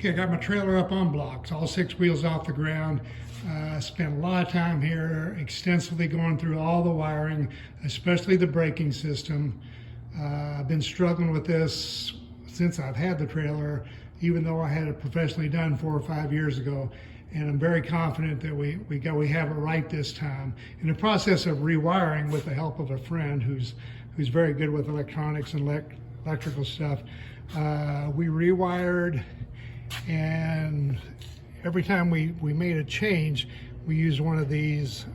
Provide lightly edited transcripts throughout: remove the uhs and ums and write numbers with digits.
Okay, I got my trailer up on blocks, all 6 wheels off the ground. Spent a lot of time here, extensively going through all the wiring, especially the braking system. I've been struggling with this since I've had the trailer, even though I had it professionally done 4 or 5 years ago. And I'm very confident that we have it right this time. In the process of rewiring with the help of a friend who's very good with electronics and electrical stuff, we rewired, and every time we made a change, we used one of these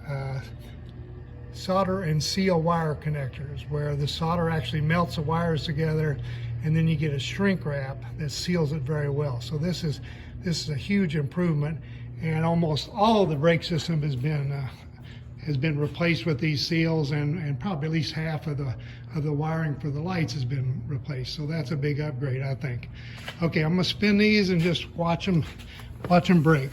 solder and seal wire connectors, where the solder actually melts the wires together, and then you get a shrink wrap that seals it very well. So this is a huge improvement, and almost all of the brake system has been replaced with these seals, and probably at least half of the wiring for the lights has been replaced. So that's a big upgrade, I think. Okay, I'm gonna spin these and just watch them brake.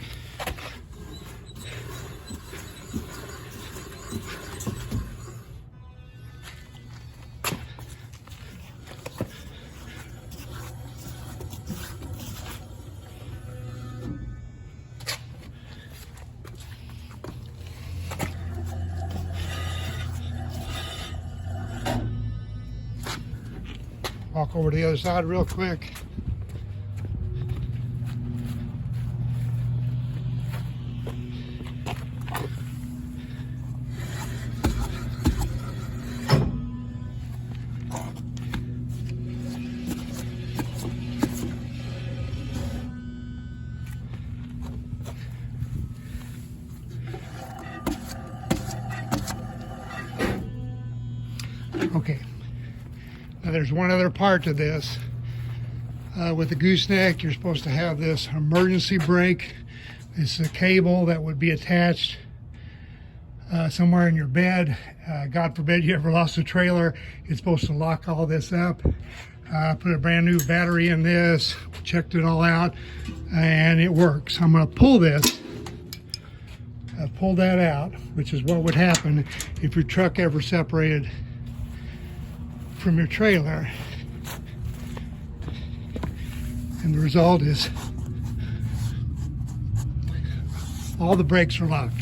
Walk over to the other side real quick. Okay. Now there's one other part to this. With the gooseneck, you're supposed to have this emergency brake. This is a cable that would be attached somewhere in your bed. God forbid you ever lost a trailer. It's supposed to lock all this up. Put a brand new battery in this, checked it all out, and it works. I'm gonna pull this. Pull that out, which is what would happen if your truck ever separated from your trailer, and the result is all the brakes are locked.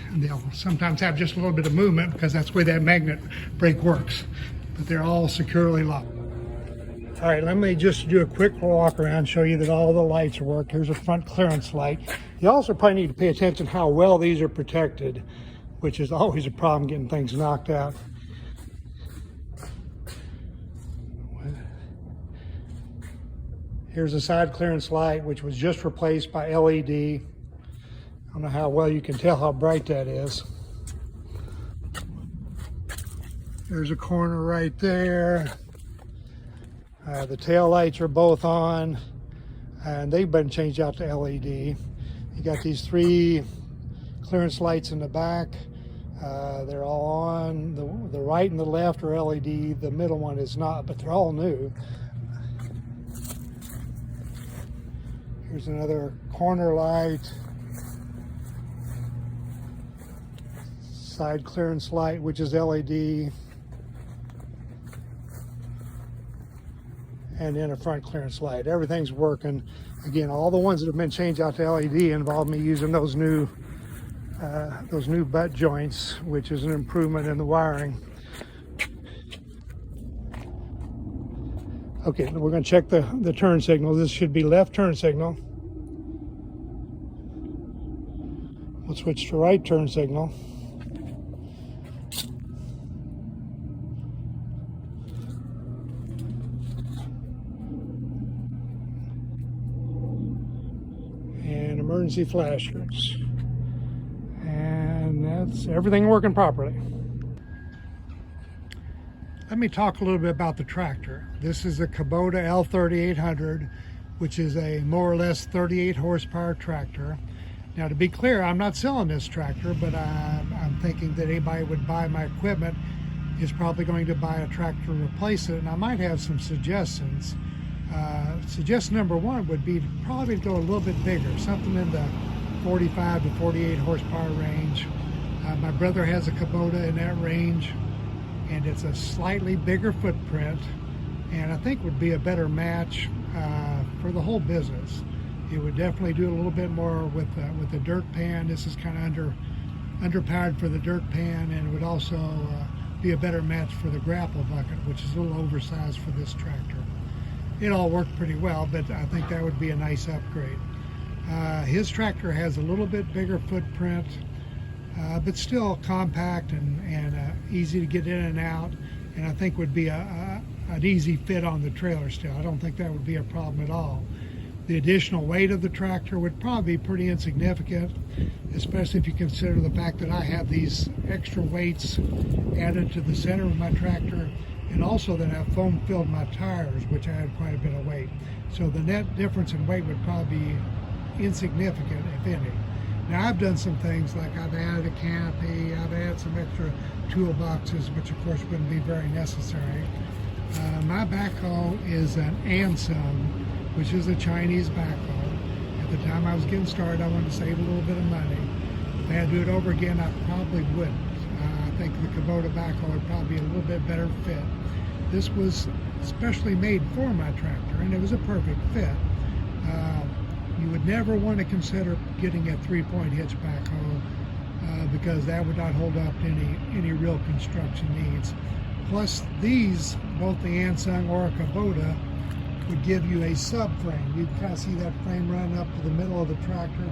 And they'll sometimes have just a little bit of movement because that's the way that magnet brake works, but they're all securely locked. All right, let me just do a quick walk around, show you that all the lights work. Here's a front clearance light. You also probably need to pay attention how well these are protected, which is always a problem getting things knocked out. Here's a side clearance light, which was just replaced by LED. I don't know how well you can tell how bright that is. There's a corner right there. The tail lights are both on, and they've been changed out to LED. You got these 3 clearance lights in the back. They're all on. The right and the left are LED. The middle one is not, but they're all new. Here's another corner light. Side clearance light, which is LED. And then a front clearance light. Everything's working. Again, all the ones that have been changed out to LED involve me using those new butt joints, which is an improvement in the wiring. Okay, we're going to check the turn signal. This should be left turn signal. We'll switch to right turn signal. Emergency flashers, and that's everything working properly. Let me talk a little bit about the tractor. This is a Kubota L3800, which is a more or less 38 horsepower tractor. Now, to be clear, I'm not selling this tractor, but I'm thinking that anybody would buy my equipment is probably going to buy a tractor and replace it, and I might have some suggestions. Suggestion number one would be to probably go a little bit bigger, something in the 45 to 48 horsepower range. My brother has a Kubota in that range, and it's a slightly bigger footprint, and I think would be a better match for the whole business. It would definitely do a little bit more with the dirt pan. This is kind of underpowered for the dirt pan, and it would also be a better match for the grapple bucket, which is a little oversized for this tractor. It all worked pretty well, but I think that would be a nice upgrade. His tractor has a little bit bigger footprint, but still compact and easy to get in and out, and I think would be an easy fit on the trailer still. I don't think that would be a problem at all. The additional weight of the tractor would probably be pretty insignificant, especially if you consider the fact that I have these extra weights added to the center of my tractor, and also that I've foam filled my tires, which add quite a bit of weight. So the net difference in weight would probably be insignificant, if any. Now I've done some things like I've added a canopy, I've added some extra toolboxes, which of course wouldn't be very necessary. My backhoe is an A-1, which is a Chinese backhoe. At the time I was getting started, I wanted to save a little bit of money. If I had to do it over again, I probably wouldn't. I think the Kubota backhoe would probably be a little bit better fit. This was specially made for my tractor, and it was a perfect fit. You would never want to consider getting a 3-point hitch backhoe because that would not hold up any real construction needs. Plus these, both the A-1 or a Kubota, would give you a subframe. You can kind of see that frame running up to the middle of the tractor.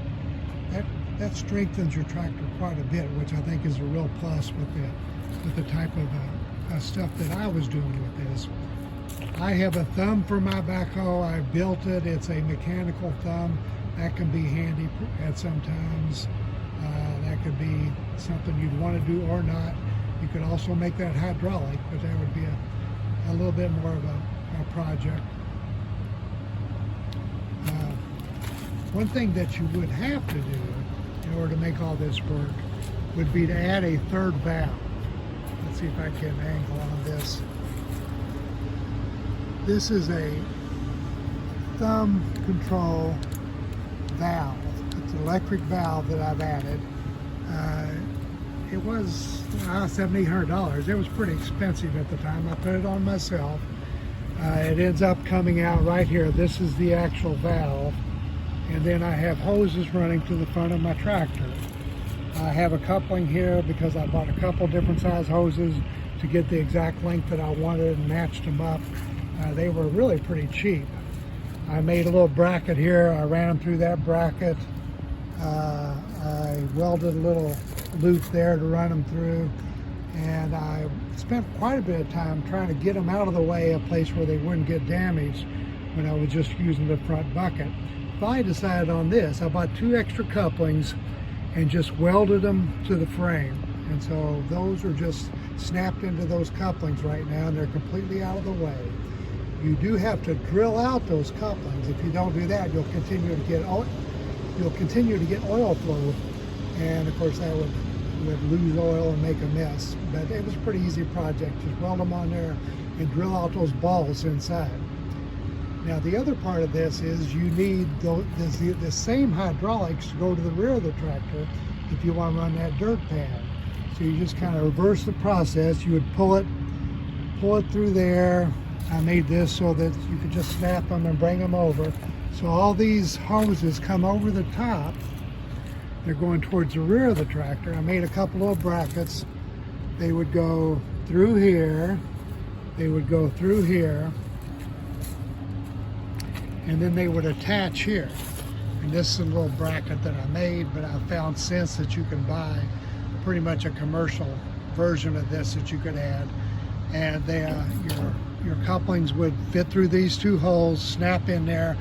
That strengthens your tractor quite a bit, which I think is a real plus with the type of stuff that I was doing with this. I have a thumb for my backhoe. I built it. It's a mechanical thumb. That can be handy at some times. That could be something you'd want to do or not. You could also make that hydraulic, but that would be a little bit more of a project. One thing that you would have to do in order to make all this work would be to add a third valve. Let's see if I can angle on this. This is a thumb control valve. It's an electric valve that I've added. It was $700-800. It was pretty expensive at the time. I put it on myself. It ends up coming out right here. This is the actual valve. And then I have hoses running to the front of my tractor. I have a coupling here because I bought a couple different size hoses to get the exact length that I wanted and matched them up. They were really pretty cheap. I made a little bracket here. I ran them through that bracket. I welded a little loop there to run them through. And I spent quite a bit of time trying to get them out of the way, a place where they wouldn't get damaged when I was just using the front bucket. I decided on this. I bought 2 extra couplings and just welded them to the frame. And so those are just snapped into those couplings right now, and they're completely out of the way. You do have to drill out those couplings. If you don't do that, you'll continue to get oil flow, and of course that would lose oil and make a mess. But it was a pretty easy project. Just weld them on there and drill out those balls inside. Now the other part of this is you need the same hydraulics to go to the rear of the tractor if you want to run that dirt pad. So you just kind of reverse the process. You would pull it through there. I made this so that you could just snap them and bring them over. So all these hoses come over the top. They're going towards the rear of the tractor. I made a couple of brackets. They would go through here. They would go through here. And then they would attach here. And this is a little bracket that I made, but I found since that you can buy pretty much a commercial version of this that you could add. And your couplings would fit through these 2 holes, snap in there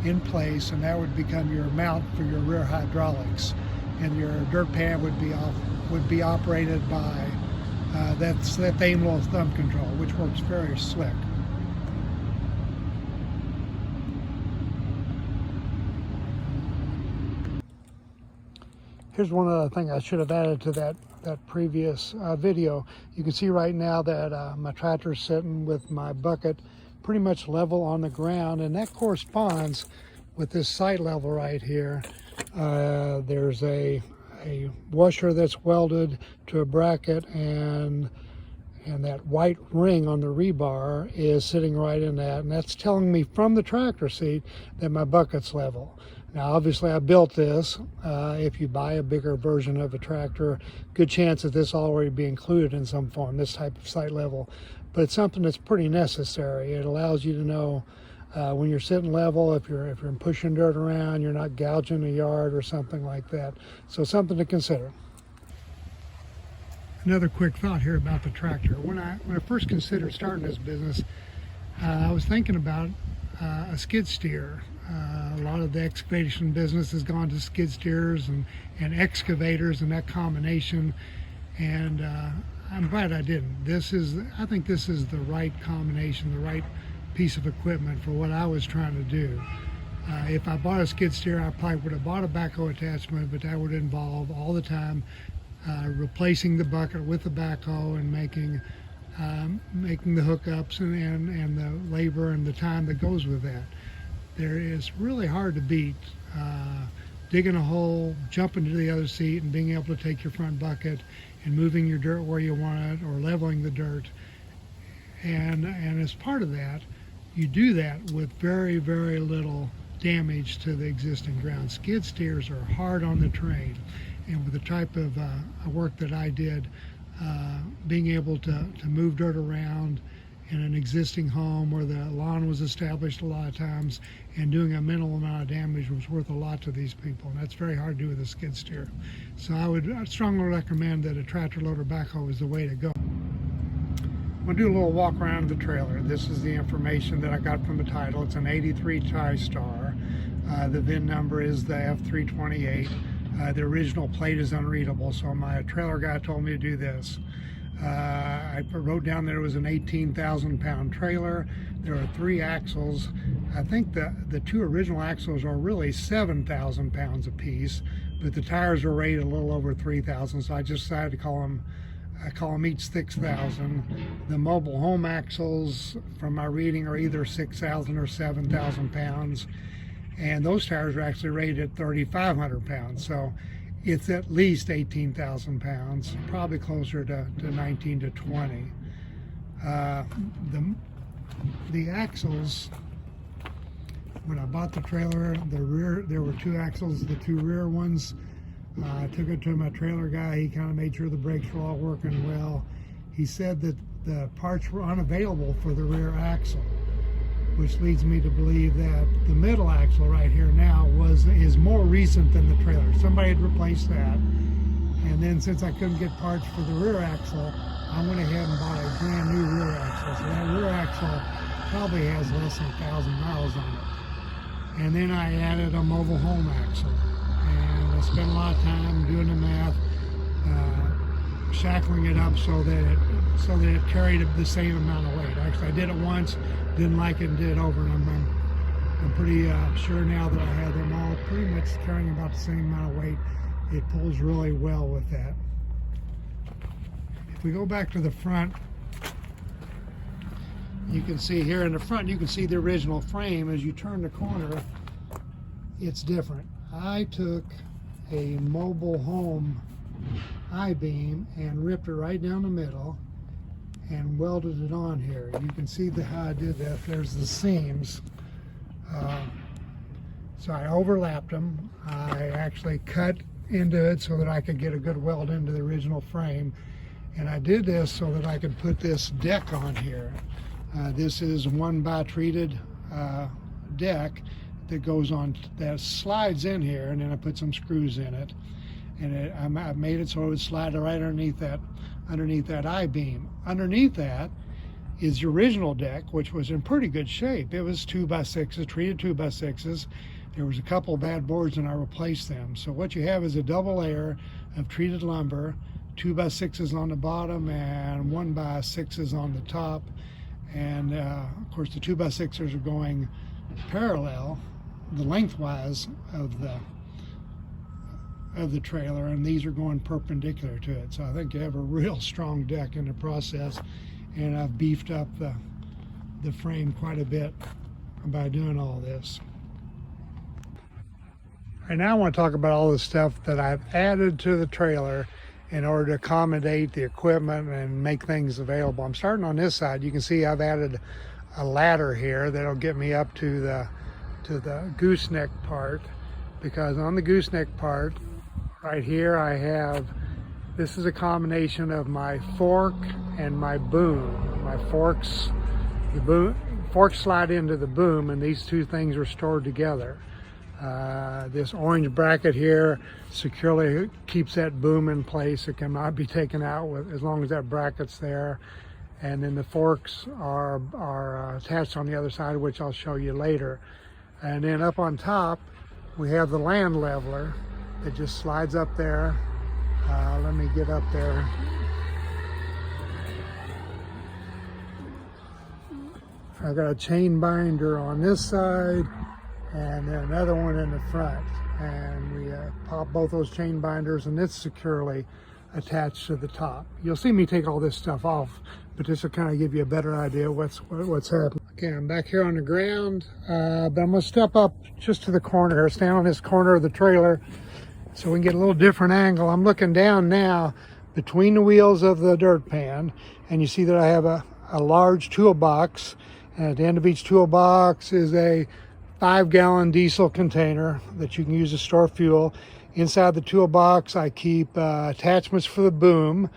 in place, and that would become your mount for your rear hydraulics. And your dirt pan would be operated by that same little thumb control, which works very slick. Here's one other thing I should have added to that previous video. You can see right now that my tractor's sitting with my bucket pretty much level on the ground, and that corresponds with this sight level right here. There's a washer that's welded to a bracket, and that white ring on the rebar is sitting right in that, and that's telling me from the tractor seat that my bucket's level. Now obviously I built this. If you buy a bigger version of a tractor, good chance that this will already be included in some form, this type of sight level. But it's something that's pretty necessary. It allows you to know when you're sitting level, if you're pushing dirt around, you're not gouging a yard or something like that. So something to consider. Another quick thought here about the tractor. When I first considered starting this business, I was thinking about a skid steer. A lot of the excavation business has gone to skid steers and excavators and that combination, and I'm glad I didn't. I think this is the right combination, the right piece of equipment for what I was trying to do. If I bought a skid steer, I probably would have bought a backhoe attachment, but that would involve all the time replacing the bucket with the backhoe and making the hookups and the labor and the time that goes with that. It's really hard to beat digging a hole, jumping to the other seat, and being able to take your front bucket and moving your dirt where you want it, or leveling the dirt. And as part of that, you do that with very, very little damage to the existing ground. Skid steers are hard on the terrain, and with the type of work that I did, being able to move dirt around in an existing home where the lawn was established a lot of times, and doing a minimal amount of damage was worth a lot to these people, and that's very hard to do with a skid steer. So I'd strongly recommend that a tractor loader backhoe is the way to go. I'm going to do a little walk around the trailer. This is the information that I got from the title. It's an 83 TriStar. The VIN number is the F328. The original plate is unreadable, so my trailer guy told me to do this. I wrote down that it was an 18,000 pound trailer. There are 3 axles. I think the 2 original axles are really 7,000 pounds apiece, but the tires are rated a little over 3,000, so I just decided to call them each 6,000. The mobile home axles, from my reading, are either 6,000 or 7,000 pounds, and those tires are actually rated at 3,500 pounds. So it's at least 18,000 pounds, probably closer to 19 to 20. The axles, when I bought the trailer, there were 2 axles, the 2 rear ones. I took it to my trailer guy. He kind of made sure the brakes were all working well. He said that the parts were unavailable for the rear axle, which leads me to believe that the middle axle right here now is more recent than the trailer. Somebody had replaced that, and then since I couldn't get parts for the rear axle, I went ahead and bought a brand new rear axle. So that rear axle probably has less than 1,000 miles on it. And then I added a mobile home axle, and I spent a lot of time doing the math, shackling it up so that it carried the same amount of weight. Actually, I did it once, didn't like it, and did it over, and I'm pretty sure now that I have them all pretty much carrying about the same amount of weight. It pulls really well with that. If we go back to the front, you can see here in the front, you can see the original frame. As you turn the corner, it's different. I took a mobile home I-beam and ripped it right down the middle and welded it on here. You can see how I did that. There's the seams. So I overlapped them. I actually cut into it so that I could get a good weld into the original frame. And I did this so that I could put this deck on here. This is 1x treated deck that goes on, that slides in here, and then I put some screws in it. And I made it so it would slide right underneath that I-beam. Underneath that is the original deck, which was in pretty good shape. It was 2x6s, treated 2x6s. There was a couple bad boards and I replaced them. So what you have is a double layer of treated lumber, 2x6s on the bottom and 1x6s on the top. And of course the 2x6s are going parallel, the lengthwise of the trailer, and these are going perpendicular to it. So I think you have a real strong deck in the process, and I've beefed up the frame quite a bit by doing all this. And now I want to talk about all the stuff that I've added to the trailer in order to accommodate the equipment and make things available. I'm starting on this side. You can see I've added a ladder here that'll get me up to the gooseneck part, because on the gooseneck part right here I have, this is a combination of my fork and my boom. My forks, forks slide into the boom, and these two things are stored together. This orange bracket here securely keeps that boom in place. It cannot be taken out as long as that bracket's there. And then the forks are attached on the other side, which I'll show you later. And then up on top, we have the land leveler that just slides up there. Let me get up there. I've got a chain binder on this side and then another one in the front. And we pop both those chain binders, and it's securely attached to the top. You'll see me take all this stuff off, but this will kind of give you a better idea what's happening. Okay, I'm back here on the ground, but I'm gonna step up just to the corner here, stand on this corner of the trailer so we can get a little different angle. I'm looking down now between the wheels of the dirt pan, and you see that I have a large toolbox, and at the end of each toolbox is a 5-gallon diesel container that you can use to store fuel. Inside the toolbox I keep attachments for the boom,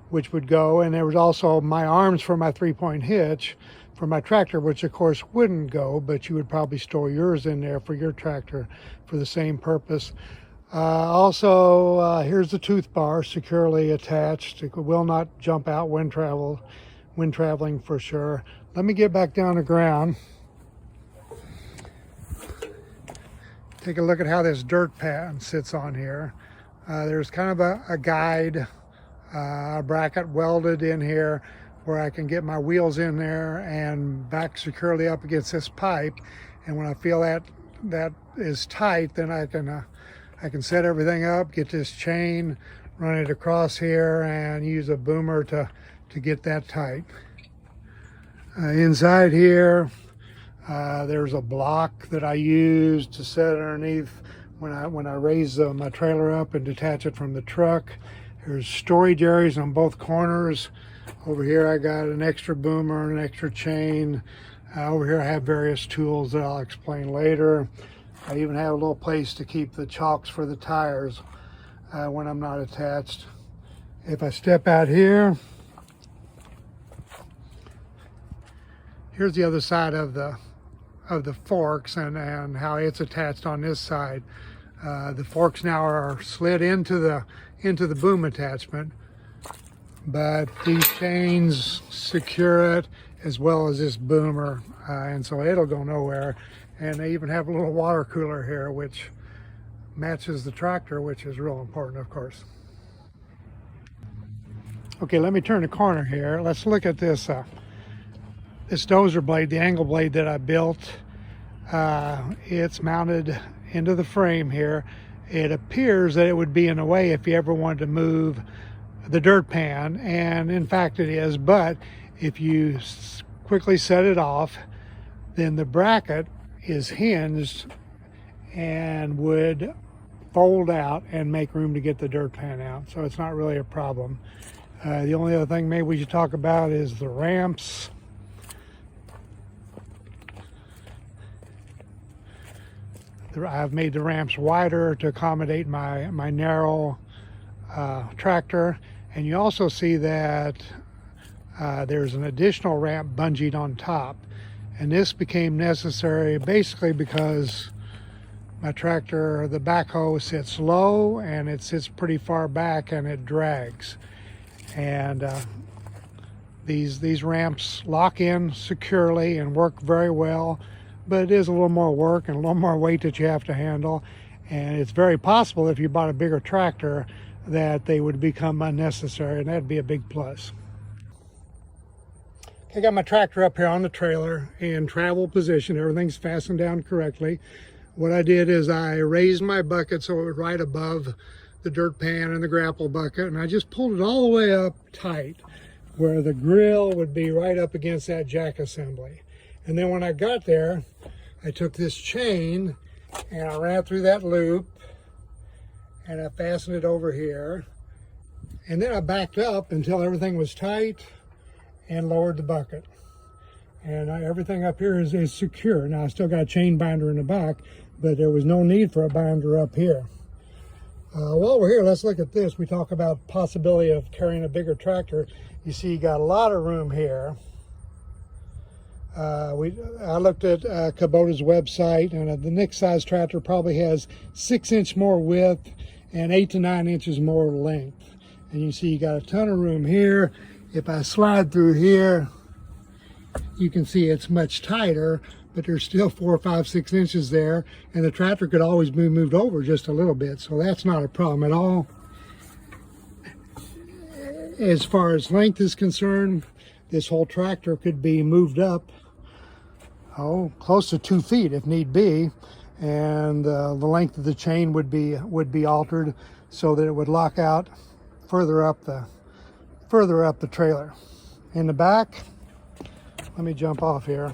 which would go, and there was also my arms for my 3-point hitch for my tractor, which of course wouldn't go, but you would probably store yours in there for your tractor for the same purpose. Also, here's the tooth bar securely attached. It will not jump out when traveling for sure. Let me get back down the ground. Take a look at how this dirt pan sits on here. There's kind of a guide, a bracket welded in here where I can get my wheels in there and back securely up against this pipe. And when I feel that is tight, then I can set everything up, get this chain, run it across here, and use a boomer to get that tight. Inside here, there's a block that I use to set underneath when I raise my trailer up and detach it from the truck. There's storage areas on both corners. Over here I got an extra boomer and an extra chain. Over here I have various tools that I'll explain later. I even have a little place to keep the chocks for the tires when I'm not attached. If I step out here, here's the other side of the forks and how it's attached on this side. The forks now are slid into the boom attachment, but these chains secure it as well as this boomer, and so it'll go nowhere. And they even have a little water cooler here which matches the tractor, which is real important, of course. Okay, let me turn the corner here. Let's look at this this dozer blade, the angle blade that I built. It's mounted into the frame here. It appears that it would be in the way if you ever wanted to move the dirt pan, and in fact it is, but if you quickly set it off, then the bracket is hinged and would fold out and make room to get the dirt pan out, so it's not really a problem. The only other thing maybe we should talk about is the ramps. I've made the ramps wider to accommodate my narrow tractor, and you also see that there's an additional ramp bungeed on top, and this became necessary basically because my tractor, the backhoe, sits low and it sits pretty far back and it drags, and these ramps lock in securely and work very well. But it is a little more work and a little more weight that you have to handle. And it's very possible if you bought a bigger tractor that they would become unnecessary, and that'd be a big plus. I got my tractor up here on the trailer in travel position. Everything's fastened down correctly. What I did is I raised my bucket so it was right above the dirt pan and the grapple bucket, and I just pulled it all the way up tight where the grill would be right up against that jack assembly. And then when I got there, I took this chain and I ran through that loop and I fastened it over here. And then I backed up until everything was tight and lowered the bucket. And everything up here is secure. Now I still got a chain binder in the back, but there was no need for a binder up here. While we're here, let's look at this. We talk about possibility of carrying a bigger tractor. You see you got a lot of room here. I looked at Kubota's website, and the next size tractor probably has 6-inch more width and 8 to 9 inches more length. And you see you got a ton of room here. If I slide through here, you can see it's much tighter, but there's still 4, 5, 6 inches there, and the tractor could always be moved over just a little bit, so that's not a problem at all. As far as length is concerned, this whole tractor could be moved up, close to 2 feet if need be, and the length of the chain would be altered so that it would lock out further up the trailer. In the back, let me jump off here.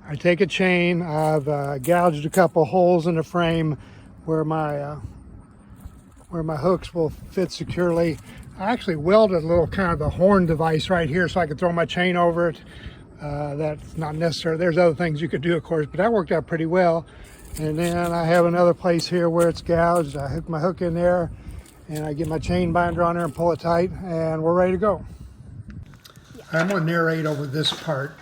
I take a chain. I've gouged a couple holes in the frame where my hooks will fit securely. I actually welded a little kind of a horn device right here so I could throw my chain over it. That's not necessary. There's other things you could do, of course, but that worked out pretty well. And then I have another place here where it's gouged. I hook my hook in there and I get my chain binder on there and pull it tight, and we're ready to go. I'm going to narrate over this part.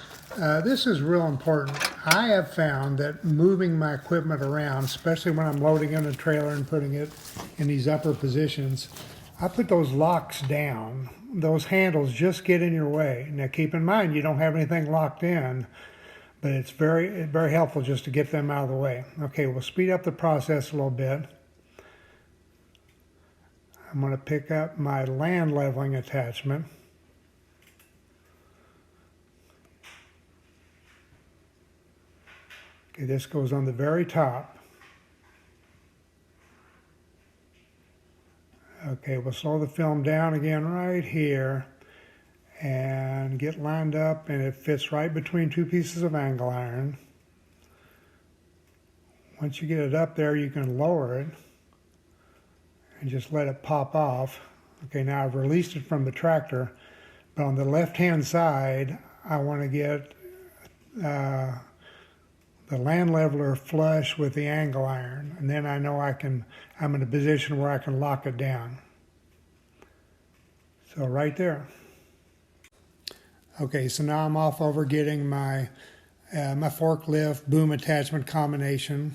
This is real important. I have found that moving my equipment around, especially when I'm loading in a trailer and putting it in these upper positions, I put those locks down. Those handles just get in your way. Now keep in mind you don't have anything locked in, but it's very, very helpful just to get them out of the way. Okay, we'll speed up the process a little bit. I'm going to pick up my land leveling attachment. Okay, this goes on the very top. Okay, we'll slow the film down again right here and get lined up, and it fits right between 2 pieces of angle iron. Once you get it up there, you can lower it and just let it pop off. Okay, now I've released it from the tractor, but on the left-hand side, I want to get the land leveler flush with the angle iron, and then I know I'm in a position where I can lock it down. So right there. Okay, so now I'm off over getting my forklift boom attachment combination.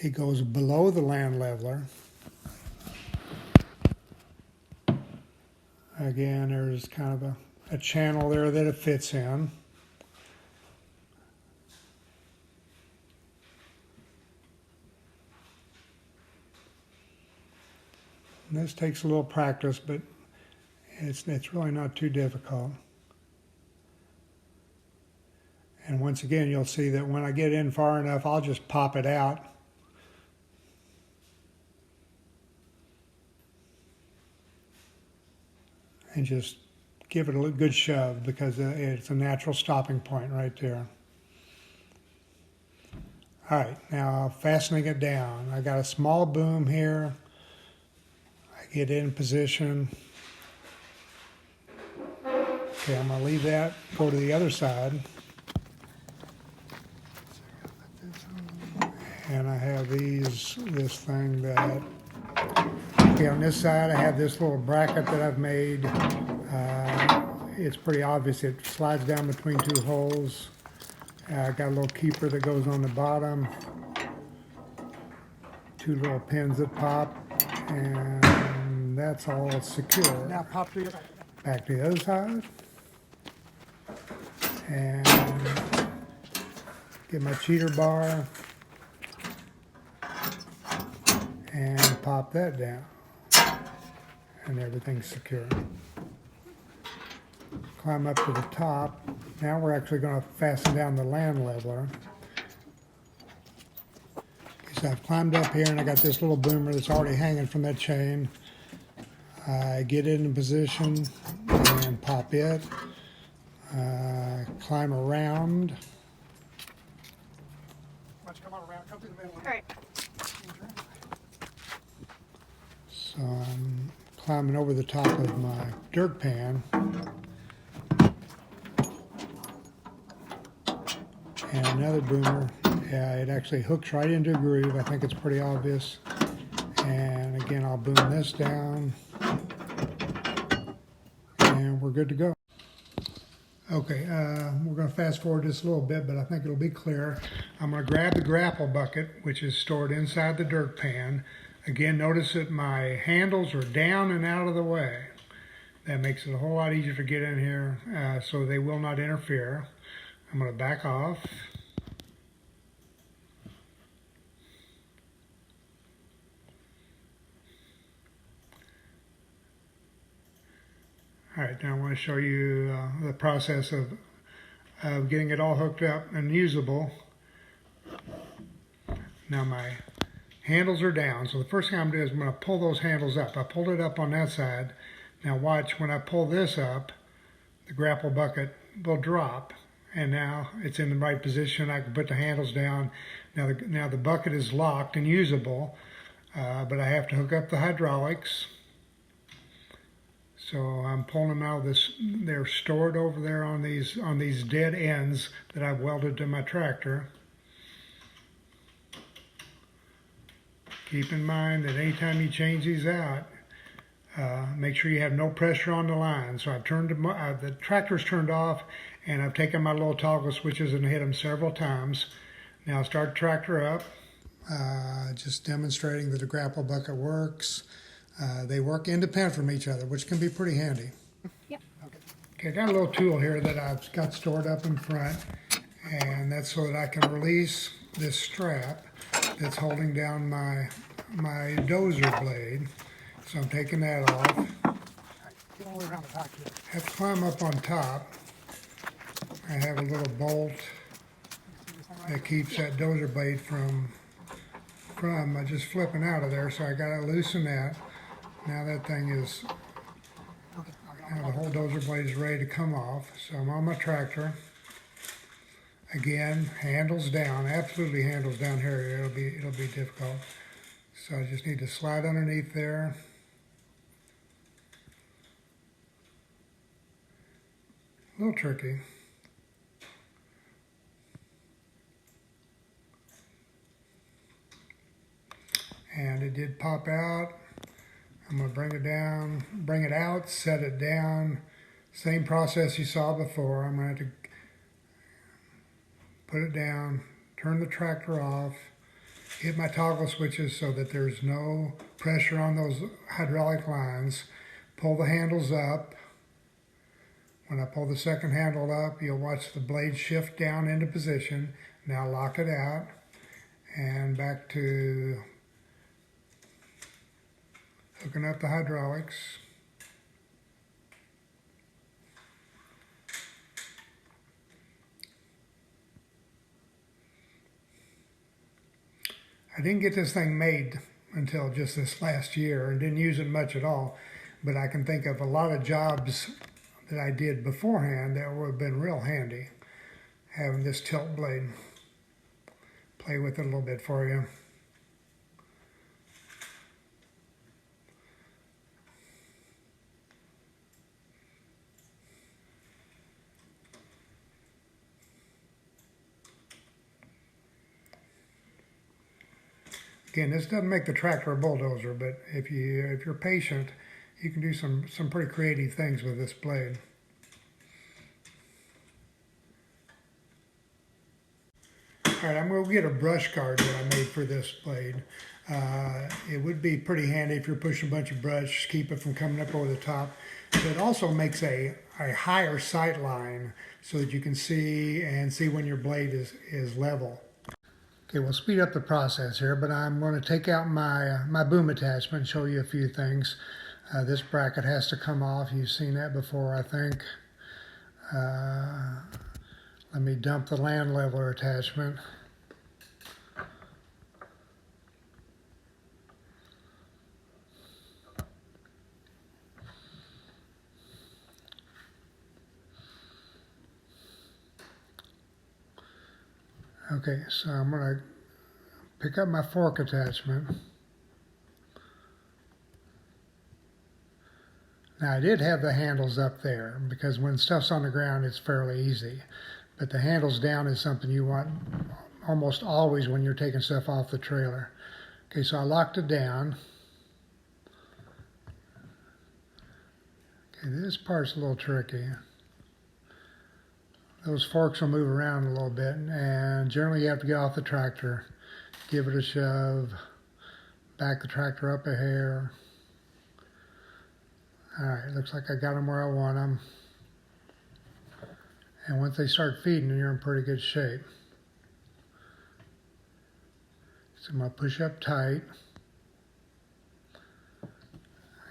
It goes below the land leveler. Again, there's kind of a channel there that it fits in. And this takes a little practice, but it's really not too difficult. And once again, you'll see that when I get in far enough, I'll just pop it out. And just give it a good shove, because it's a natural stopping point right there. All right, now fastening it down. I got a small boom here. I get in position. Okay, I'm going to leave that, go to the other side. And I have this thing that, okay, on this side I have this little bracket that I've made. It's pretty obvious. It slides down between 2 holes. I got a little keeper that goes on the bottom. 2 little pins that pop, and that's all secure. Now pop to back to the other side. And get my cheater bar and pop that down, and everything's secure. Climb up to the top. Now we're actually going to fasten down the land leveler. Okay, so I've climbed up here and I got this little boomer that's already hanging from that chain. I get it in position and pop it, climb around. Why don't you come on around, come through the middle. All right. So I'm climbing over the top of my dirt pan. And another boomer, yeah, it actually hooks right into a groove. I think it's pretty obvious. And again, I'll boom this down. And we're good to go. Okay, we're going to fast forward this a little bit, but I think it'll be clear. I'm going to grab the grapple bucket, which is stored inside the dirt pan. Again, notice that my handles are down and out of the way. That makes it a whole lot easier to get in here, so they will not interfere. I'm going to back off. All right, now I want to show you the process of getting it all hooked up and usable. Now my handles are down, so the first thing I'm going to do is I'm going to pull those handles up. I pulled it up on that side. Now watch, when I pull this up, the grapple bucket will drop. And now it's in the right position. I can put the handles down. Now the bucket is locked and usable, but I have to hook up the hydraulics. So I'm pulling them out of this. They're stored over there on these dead ends that I've welded to my tractor. Keep in mind that anytime you change these out, make sure you have no pressure on the line. So I've turned the tractor's turned off, and I've taken my little toggle switches and hit them several times. Now start the tractor up. Just demonstrating that the grapple bucket works. They work independent from each other, which can be pretty handy. Yep. Okay, I got a little tool here that I've got stored up in front, and that's so that I can release this strap that's holding down my dozer blade. So I'm taking that off. Get all the way around the back here. Have to climb up on top. I have a little bolt that keeps that dozer blade from just flipping out of there, so I got to loosen that. Now that thing is, now the whole dozer blade is ready to come off. So I'm on my tractor. Again, handles down, absolutely handles down here. It'll be difficult. So I just need to slide underneath there. A little tricky. And it did pop out. I'm going to bring it down, bring it out, set it down. Same process you saw before. I'm going to have to put it down, turn the tractor off, hit my toggle switches so that there's no pressure on those hydraulic lines, pull the handles up. When I pull the second handle up, you'll watch the blade shift down into position. Now lock it out and back to hooking up the hydraulics. I didn't get this thing made until just this last year and didn't use it much at all, but I can think of a lot of jobs that I did beforehand that would have been real handy, having this tilt blade. Play with it a little bit for you. Again, this doesn't make the tractor a bulldozer, but if you're patient, you can do some pretty creative things with this blade. All right, I'm going to get a brush guard that I made for this blade. It would be pretty handy if you're pushing a bunch of brush, keep it from coming up over the top. But it also makes a higher sight line so that you can see when your blade is level. Okay, we'll speed up the process here, but I'm going to take out my boom attachment and show you a few things. This bracket has to come off. You've seen that before, I think. Let me dump the land leveler attachment. Okay, so I'm going to pick up my fork attachment. Now I did have the handles up there because when stuff's on the ground it's fairly easy. But the handles down is something you want almost always when you're taking stuff off the trailer. Okay, so I locked it down. Okay, this part's a little tricky. Those forks will move around a little bit, and generally you have to get off the tractor, give it a shove, back the tractor up a hair. Alright, looks like I got them where I want them. And once they start feeding, you're in pretty good shape. So I'm going to push up tight.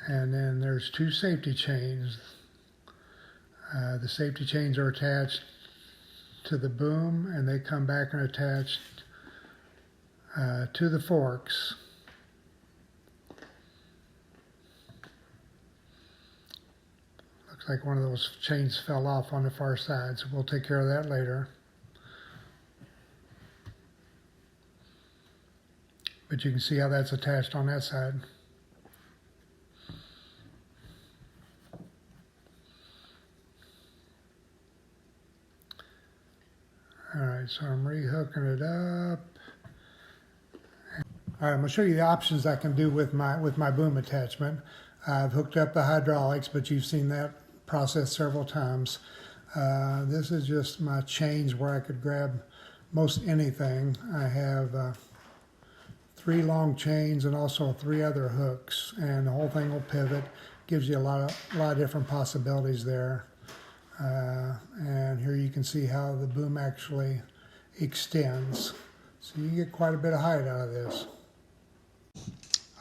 And then there's two safety chains. The safety chains are attached to the boom, and they come back and attach to the forks. Looks like one of those chains fell off on the far side, so we'll take care of that later. But you can see how that's attached on that side. Alright, so I'm rehooking it up. Alright, I'm going to show you the options I can do with my boom attachment. I've hooked up the hydraulics, but you've seen that process several times. This is just my chains where I could grab most anything. I have 3 long chains and also 3 other hooks, and the whole thing will pivot. Gives you a lot of different possibilities there. And here you can see how the boom actually extends. So you get quite a bit of height out of this.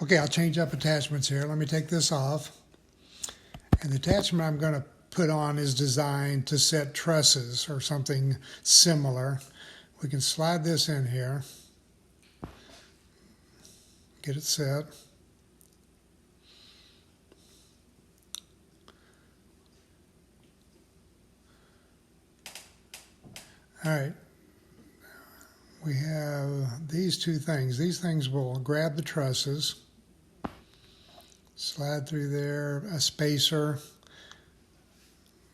Okay, I'll change up attachments here. Let me take this off. And the attachment I'm going to put on is designed to set trusses or something similar. We can slide this in here. Get it set. All right, we have these 2 things. These things will grab the trusses, slide through there, a spacer,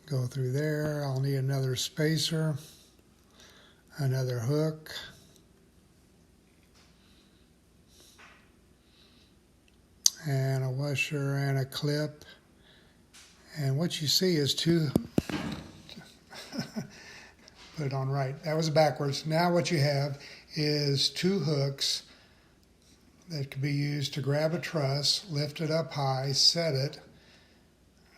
go through there. I'll need another spacer, another hook, and a washer and a clip. And what you see is 2... Put it on right. That was backwards. Now what you have is 2 hooks that can be used to grab a truss, lift it up high, set it.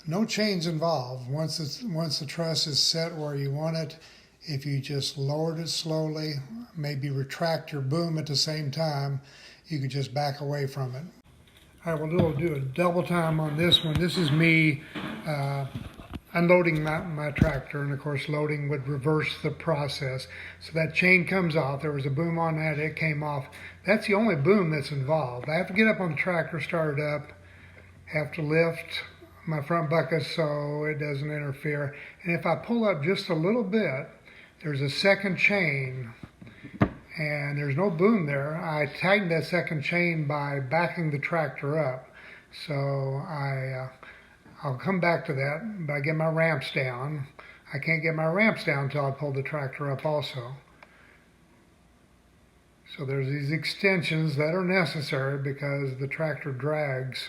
No chains involved. Once the truss is set where you want it, if you just lowered it slowly, maybe retract your boom at the same time, you could just back away from it. All right, we'll do a double time on this one. This is me unloading my tractor, and of course loading would reverse the process. So that chain comes off. There was a boom on that, it came off. That's the only boom that's involved. I have to get up on the tractor, start it up, have to lift my front bucket so it doesn't interfere. And if I pull up just a little bit, there's a second chain and there's no boom there. I tightened that second chain by backing the tractor up. So I'll come back to that, but I get my ramps down. I can't get my ramps down until I pull the tractor up also. So there's these extensions that are necessary because the tractor drags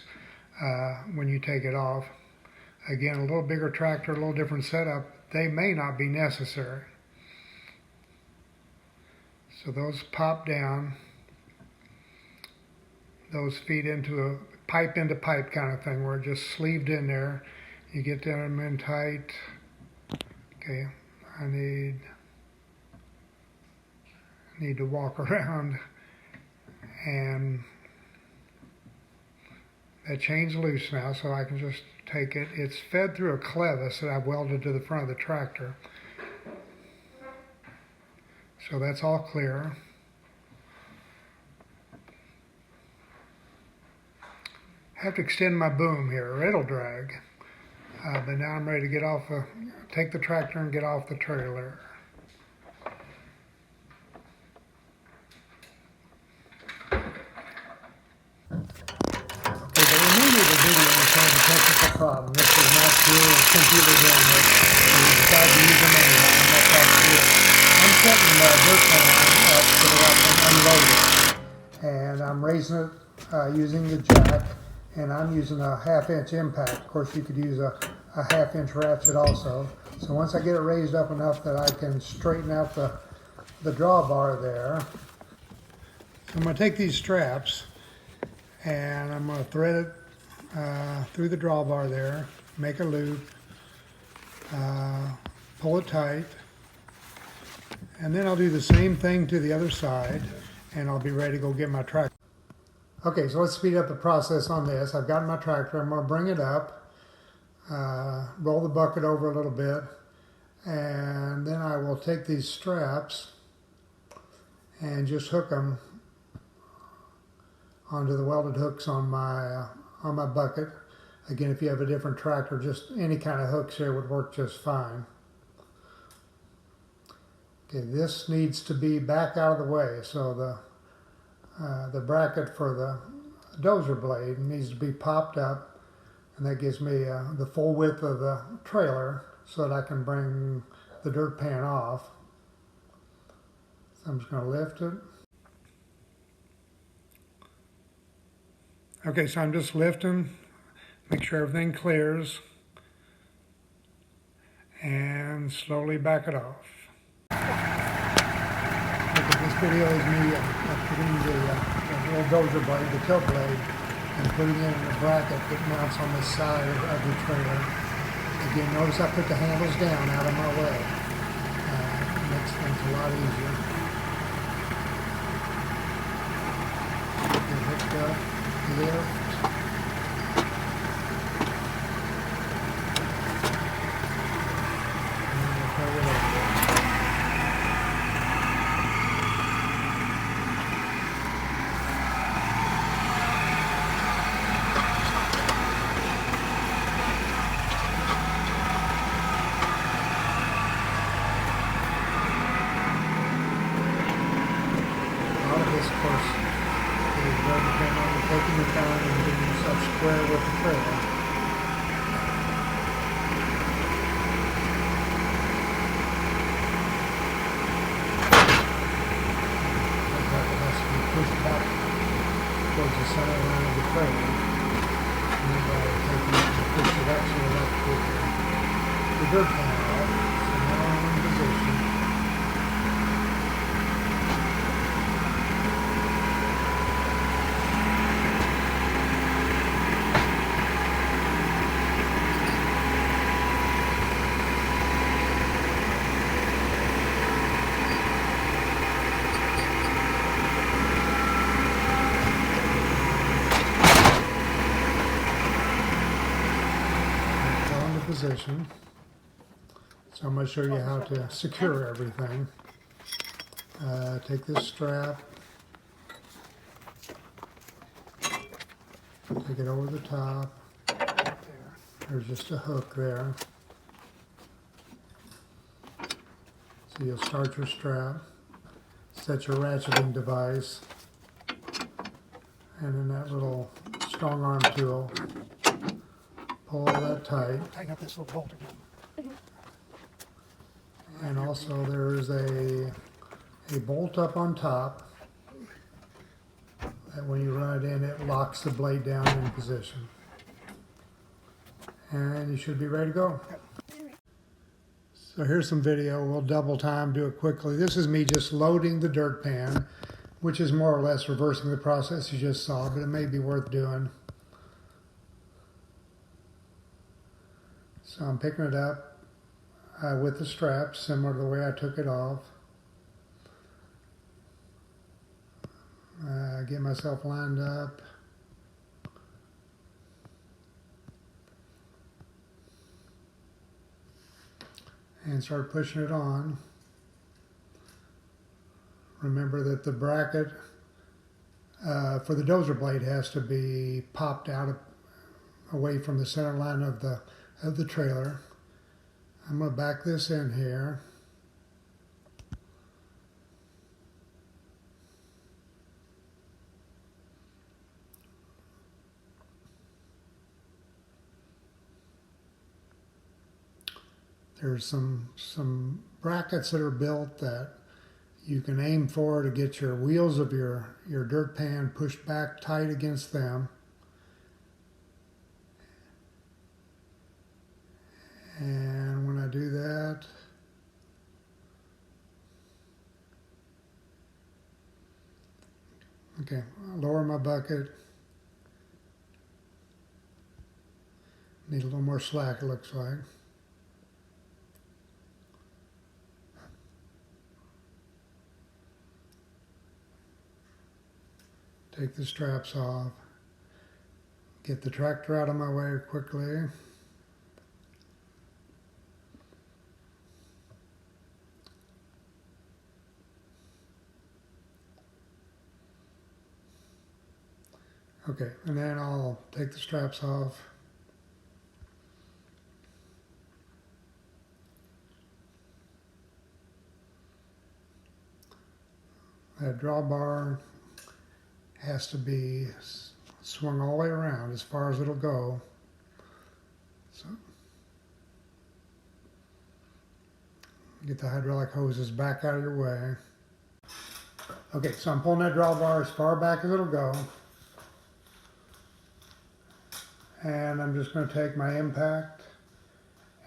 when you take it off. Again, a little bigger tractor, a little different setup, they may not be necessary. So those pop down. Those feed into a pipe into pipe kind of thing where it just sleeved in there. You get them in tight. Okay, I need to walk around, and that chain's loose now, so I can just take it. It's fed through a clevis that I've welded to the front of the tractor. So that's all clear. I have to extend my boom here, or it'll drag. But now I'm ready to get off take the tractor and get off the trailer. problem. This is not your computer doing this. So you decide to use them anyhow, and that's how to do it. I'm setting the dirt pan up so that I can unload it. And I'm raising it using the jack, and I'm using a 1/2 inch impact. Of course, you could use a 1/2 inch ratchet also. So once I get it raised up enough that I can straighten out the drawbar there, I'm going to take these straps and I'm going to thread it through the drawbar there, make a loop, pull it tight, and then I'll do the same thing to the other side, and I'll be ready to go get my tractor. Okay, so let's speed up the process on this. I've got my tractor. I'm going to bring it up, roll the bucket over a little bit, and then I will take these straps and just hook them onto the welded hooks on my bucket. Again, if you have a different tractor, just any kind of hooks here would work just fine. Okay, this needs to be back out of the way, so the bracket for the dozer blade needs to be popped up, and that gives me the full width of the trailer so that I can bring the dirt pan off. So I'm just going to lift it. Okay, so I'm just lifting, make sure everything clears, and slowly back it off. Okay, this video is me putting the little dozer blade, the tilt blade, and putting it in a bracket that mounts on the side of the trailer. Again, notice I put the handles down out of my way. It makes things a lot easier. Get hooked up, lift. And we'll cover it over. This, of course, is very dependent on taking your time and getting yourself square with the trailer. It has to be pushed back towards the center line of the trailer. And then by taking it and push it up so that the dirt pan out. So now I'm in position. Position. So I'm going to show you how to secure everything. Take this strap, take it over the top. There's just a hook there. So you'll start your strap, set your ratcheting device, and then that little strong arm tool. Pull that tight. Tighten up this little bolt again. And also there is a bolt up on top that when you run it in, it locks the blade down in position. And you should be ready to go. So here's some video. We'll double time, do it quickly. This is me just loading the dirt pan, which is more or less reversing the process you just saw, but it may be worth doing. So I'm picking it up with the straps, similar to the way I took it off. Get myself lined up. And start pushing it on. Remember that the bracket for the dozer blade has to be popped out away from the center line of the trailer. I'm going to back this in here. There's some brackets that are built that you can aim for to get your wheels of your dirt pan pushed back tight against them. And when I do that, okay, I'll lower my bucket. Need a little more slack, it looks like. Take the straps off. Get the tractor out of my way quickly. Okay, and then I'll take the straps off. That drawbar has to be swung all the way around as far as it'll go. So get the hydraulic hoses back out of your way. Okay, so I'm pulling that drawbar as far back as it'll go. And I'm just going to take my impact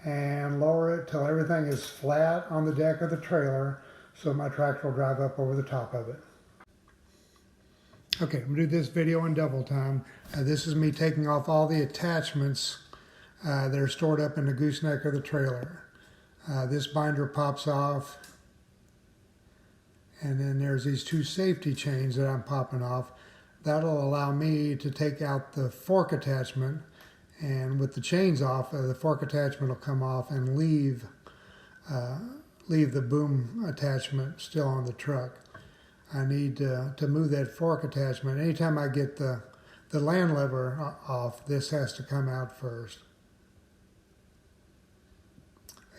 and lower it till everything is flat on the deck of the trailer so my tractor will drive up over the top of it. Okay, I'm going to do this video in double time. This is me taking off all the attachments that are stored up in the gooseneck of the trailer. This binder pops off, and then there's these two safety chains that I'm popping off. That'll allow me to take out the fork attachment, and with the chains off, the fork attachment will come off and leave the boom attachment still on the truck. I need to move that fork attachment. Anytime I get the land lever off, this has to come out first.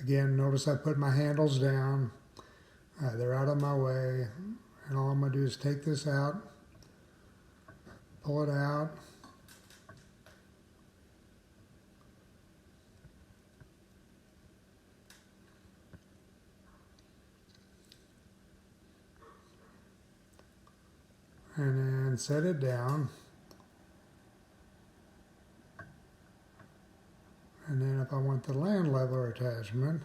Again, notice I put my handles down. They're out of my way. And all I'm going to do is take this out, pull it out. And then set it down. And then if I want the land lever attachment,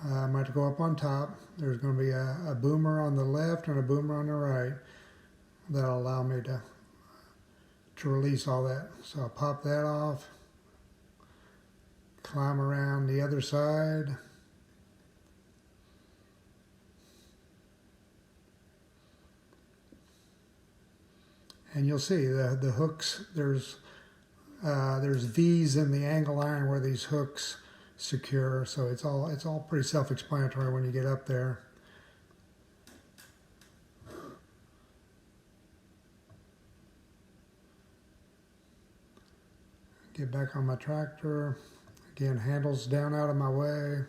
I might go up on top. There's going to be a boomer on the left and a boomer on the right. That'll allow me to release all that. So I'll pop that off, climb around the other side. And you'll see the hooks, there's V's in the angle iron where these hooks secure, so it's all pretty self-explanatory when you get up there. Get back on my tractor. Again, handles down out of my way.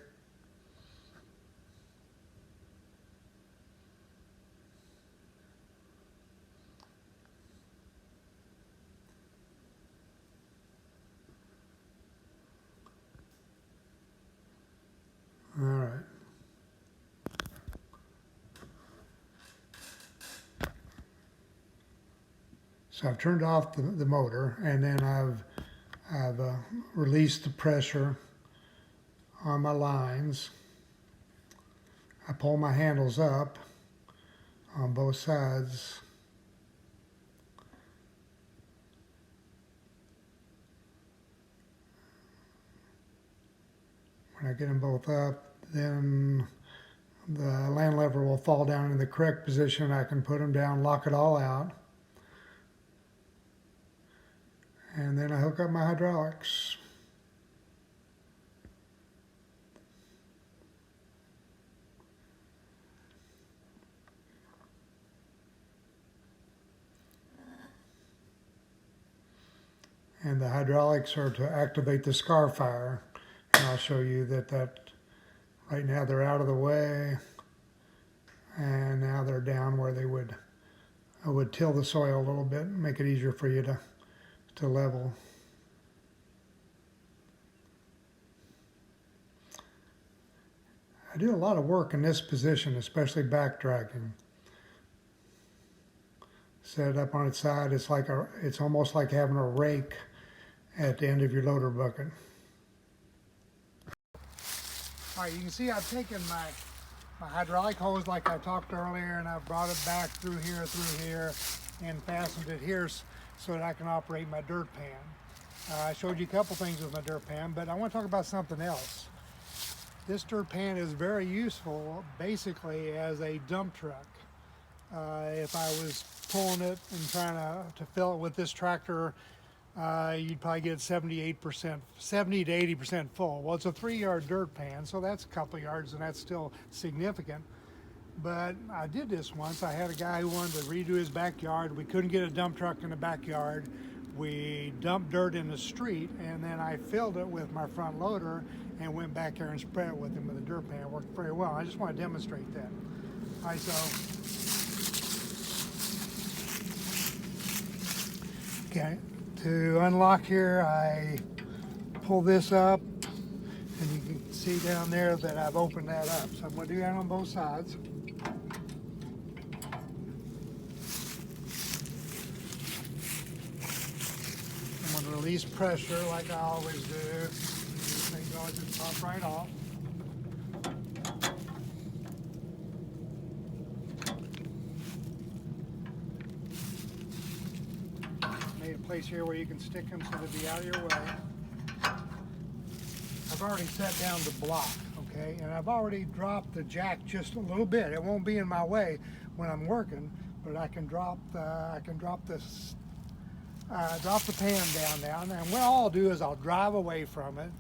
All right. So I've turned off the motor, and then I've released the pressure on my lines. I pull my handles up on both sides. When I get them both up, then the land lever will fall down in the correct position. I can put them down, lock it all out. And then I hook up my hydraulics. And the hydraulics are to activate the scar fire. And I'll show you that right now they're out of the way, and now they're down where they would till the soil a little bit, make it easier for you to level. I do a lot of work in this position, especially backtracking. Set it up on its side. It's almost like having a rake at the end of your loader bucket. All right, you can see I've taken my hydraulic hose like I talked earlier, and I've brought it back through here, and fastened it here so that I can operate my dirt pan. I showed you a couple things with my dirt pan, but I want to talk about something else. This dirt pan is very useful basically as a dump truck. If I was pulling it and trying to fill it with this tractor, you'd probably get 70 to 80% full. Well, it's a 3-yard dirt pan, so that's a couple yards, and that's still significant. But I did this once. I had a guy who wanted to redo his backyard. We couldn't get a dump truck in the backyard. We dumped dirt in the street, and then I filled it with my front loader and went back there and spread it with him with a dirt pan. It worked very well. I just want to demonstrate that. All right, so okay, to unlock here, I pull this up, and you can see down there that I've opened that up. So I'm going to do that on both sides. I'm going to release pressure like I always do. This thing goes just pop right off. Made a place here where you can stick them so they'll be out of your way. I've already set down the block, okay, and I've already dropped the jack just a little bit. It won't be in my way when I'm working, but I can drop the pan down, and what I'll do is I'll drive away from it.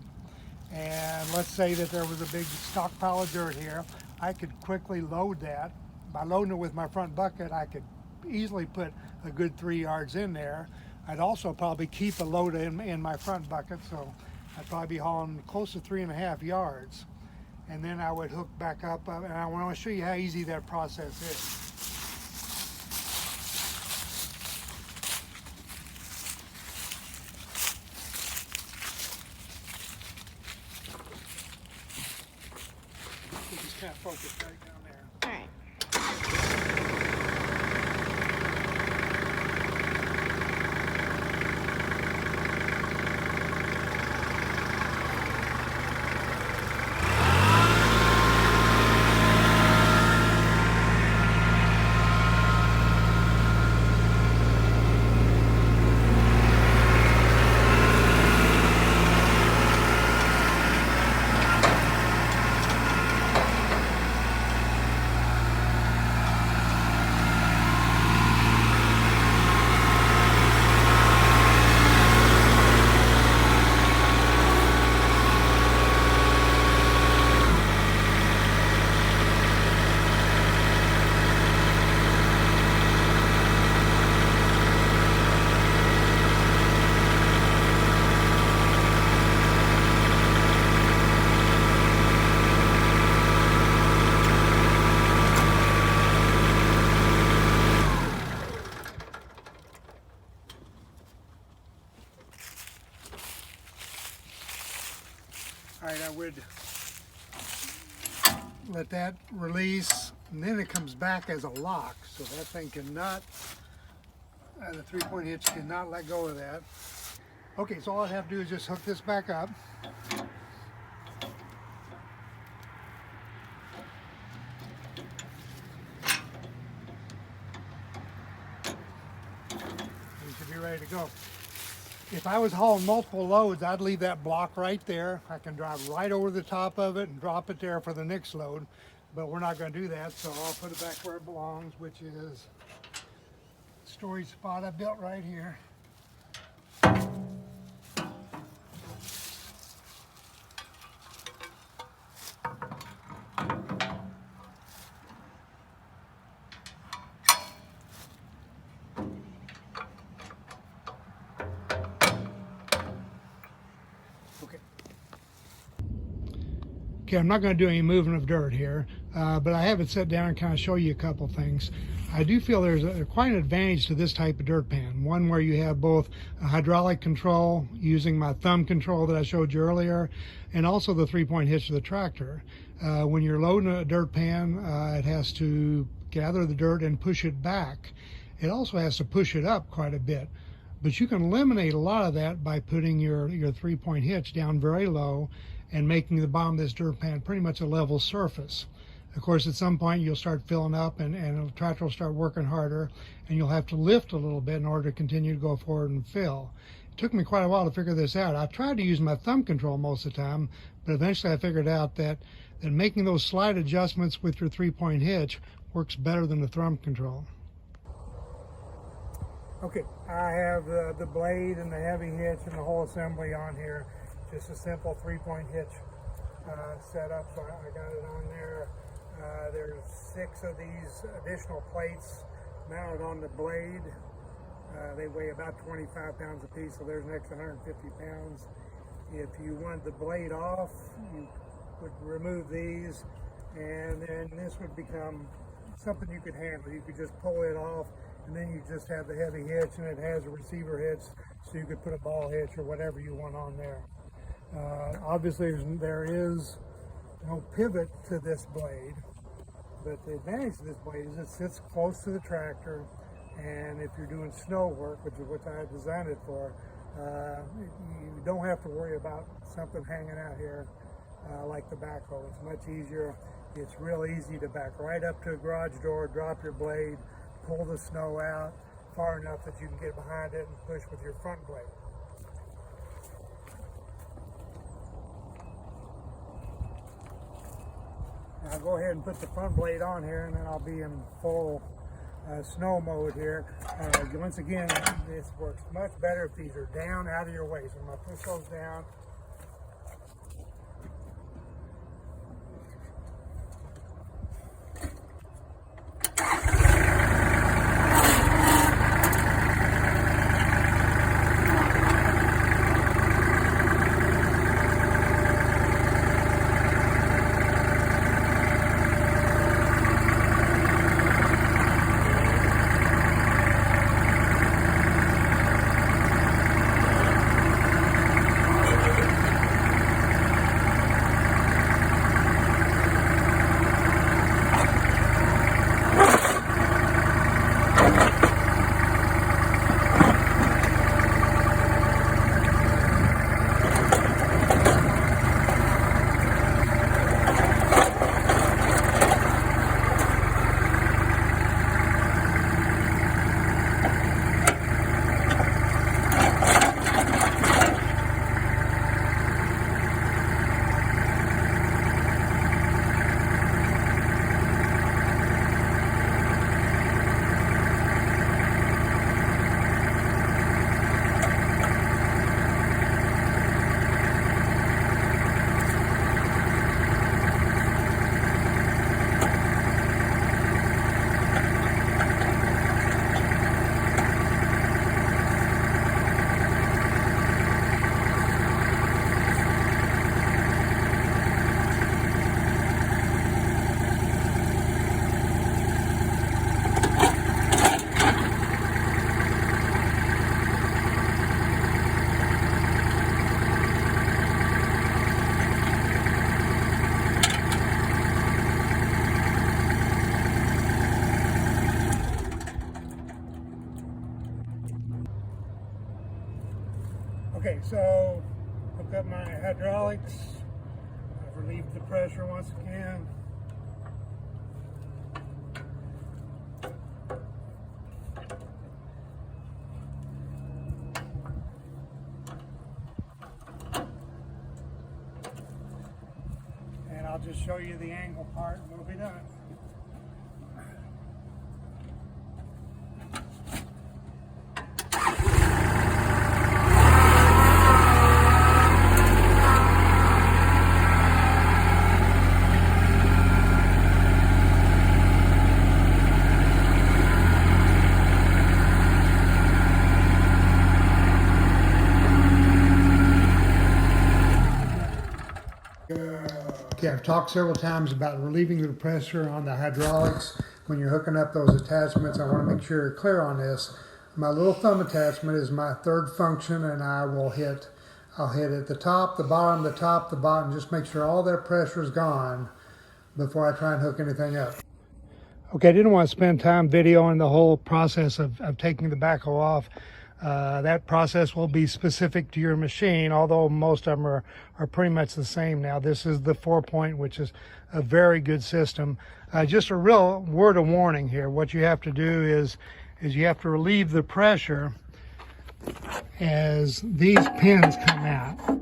And let's say that there was a big stockpile of dirt here. I could quickly load that. By loading it with my front bucket, I could easily put a good 3 yards in there. I'd also probably keep a load in my front bucket, so I'd probably be hauling close to 3.5 yards. And then I would hook back up, and I want to show you how easy that process is. Just kind of focus right down there. All right. All right, I would let that release, and then it comes back as a lock, so that thing cannot, the 3-point hitch cannot let go of that. Okay, so all I have to do is just hook this back up. We should be ready to go. If I was hauling multiple loads, I'd leave that block right there. I can drive right over the top of it and drop it there for the next load, but we're not going to do that, so I'll put it back where it belongs, which is the storage spot I built right here. Okay, I'm not going to do any moving of dirt here, but I have it set down and kind of show you a couple things. I do feel there's quite an advantage to this type of dirt pan. One where you have both a hydraulic control using my thumb control that I showed you earlier, and also the 3-point hitch of the tractor. When you're loading a dirt pan, it has to gather the dirt and push it back. It also has to push it up quite a bit. But you can eliminate a lot of that by putting your 3-point hitch down very low and making the bottom of this dirt pan pretty much a level surface. Of course, at some point you'll start filling up and the tractor will start working harder, and you'll have to lift a little bit in order to continue to go forward and fill. It took me quite a while to figure this out. I tried to use my thumb control most of the time, but eventually I figured out that making those slight adjustments with your 3-point hitch works better than the thumb control. Okay, I have the blade and the heavy hitch and the whole assembly on here. Just a simple 3-point hitch setup, so I got it on there. There's 6 of these additional plates mounted on the blade. They weigh about 25 pounds a piece, so there's an extra 150 pounds. If you want the blade off, you would remove these, and then this would become something you could handle. You could just pull it off, and then you just have the heavy hitch, and it has a receiver hitch, so you could put a ball hitch or whatever you want on there. Obviously, there is no pivot to this blade, but the advantage of this blade is it sits close to the tractor, and if you're doing snow work, which is what I designed it for, you don't have to worry about something hanging out here like the backhoe. It's much easier. It's real easy to back right up to a garage door, drop your blade, pull the snow out far enough that you can get behind it and push with your front blade. I'll go ahead and put the front blade on here, and then I'll be in full snow mode here. Once again, this works much better if these are down out of your way. So I'm going to push those down. Okay, so hook up my hydraulics. I've relieved the pressure once again. And I'll just show you the angle part and we'll be done. Okay, I've talked several times about relieving the pressure on the hydraulics. when you're hooking up those attachments, I want to make sure you're clear on this. My little thumb attachment is my third function, and I'll hit at the top, the bottom, the top, the bottom, just make sure all that pressure is gone before I try and hook anything up. Okay, I didn't want to spend time videoing the whole process of taking the backhoe off. That process will be specific to your machine, although most of them are pretty much the same now. This is the 4-point, which is a very good system. Just a real word of warning here. What you have to do is you have to relieve the pressure as these pins come out.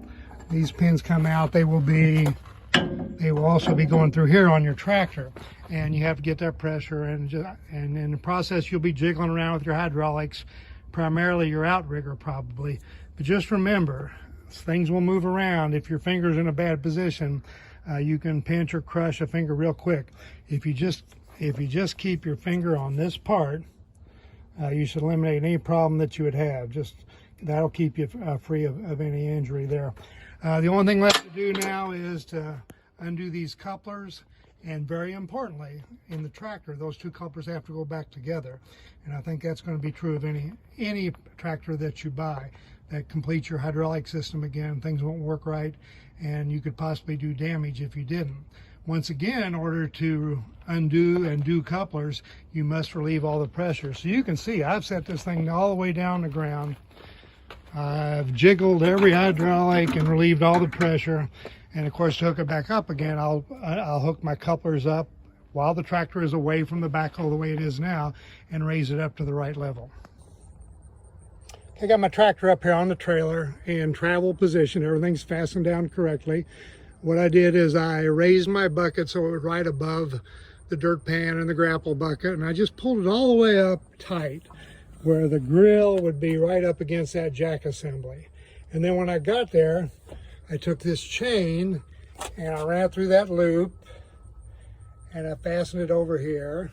These pins come out, they will also be going through here on your tractor, and you have to get that pressure, and in the process you'll be jiggling around with your hydraulics, primarily your outrigger probably. But just remember, things will move around. If your finger's in a bad position, you can pinch or crush a finger real quick. If you just keep your finger on this part, you should eliminate any problem that you would have. Just that'll keep you free of any injury there. The only thing left to do now is to undo these couplers, and very importantly, in the tractor, those two couplers have to go back together. And I think that's going to be true of any tractor that you buy. That completes your hydraulic system again. Things won't work right, and you could possibly do damage if you didn't. Once again, in order to undo and do couplers, you must relieve all the pressure. So you can see I've set this thing all the way down the ground. I've jiggled every hydraulic and relieved all the pressure. And of course, to hook it back up again, I'll hook my couplers up while the tractor is away from the backhoe the way it is now, and raise it up to the right level. I got my tractor up here on the trailer in travel position. Everything's fastened down correctly. What I did is I raised my bucket so it was right above the dirt pan and the grapple bucket, and I just pulled it all the way up tight where the grill would be right up against that jack assembly. And then when I got there, I took this chain and I ran through that loop and I fastened it over here.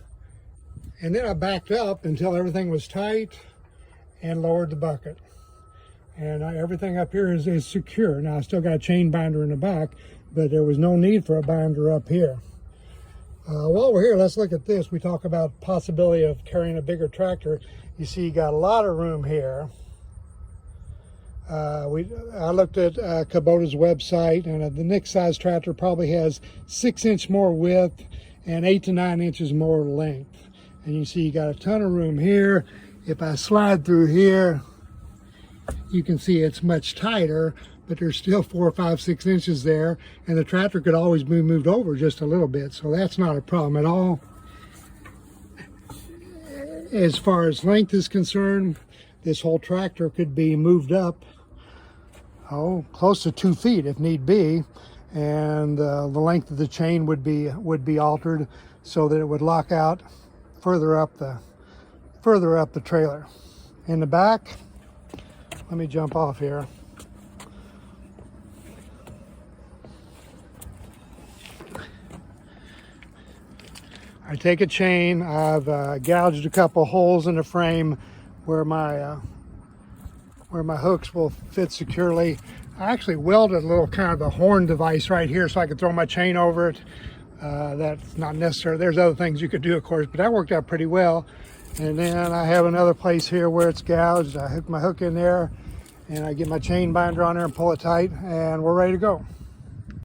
And then I backed up until everything was tight and lowered the bucket. And everything up here is secure. Now I still got a chain binder in the back, but there was no need for a binder up here. While we're here, let's look at this. We talk about possibility of carrying a bigger tractor. You see you got a lot of room here. I looked at Kubota's website, and the next size tractor probably has 6-inch more width and 8 to 9 inches more length. And you see you got a ton of room here. If I slide through here, you can see it's much tighter, but there's still 4, 5, 6 inches there, and the tractor could always be moved over just a little bit, so that's not a problem at all. As far as length is concerned, this whole tractor could be moved up close to 2 feet if need be, and the length of the chain would be altered so that it would lock out further up the trailer. In the back, let me jump off here. I take a chain. I've gouged a couple holes in the frame where my hooks will fit securely. I actually welded a little kind of a horn device right here so I could throw my chain over it. That's not necessary. There's other things you could do, of course, but that worked out pretty well. And then I have another place here where it's gouged. I hook my hook in there and I get my chain binder on there and pull it tight, and we're ready to go.